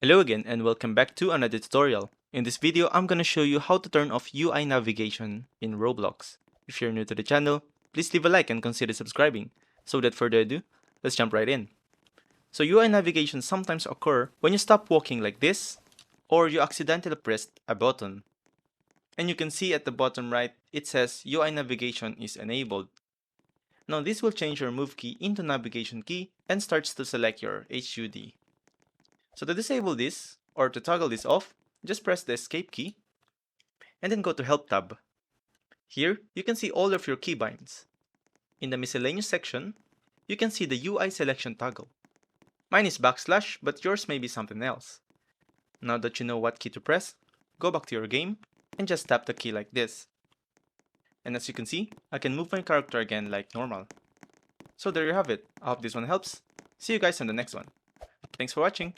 Hello again and welcome back to another tutorial. In this video, I'm gonna show you how to turn off UI navigation in Roblox. If you're new to the channel, please leave a like and consider subscribing. So without further ado, let's jump right in. So UI navigation sometimes occur when you stop walking like this, or you accidentally pressed a button. And you can see at the bottom right, it says UI navigation is enabled. Now this will change your move key into navigation key and starts to select your HUD. So to disable this, or to toggle this off, just press the escape key, and then go to Help tab. Here, you can see all of your keybinds. In the miscellaneous section, you can see the UI selection toggle. Mine is backslash, but yours may be something else. Now that you know what key to press, go back to your game, and just tap the key like this. And as you can see, I can move my character again like normal. So there you have it. I hope this one helps. See you guys on the next one. Thanks for watching.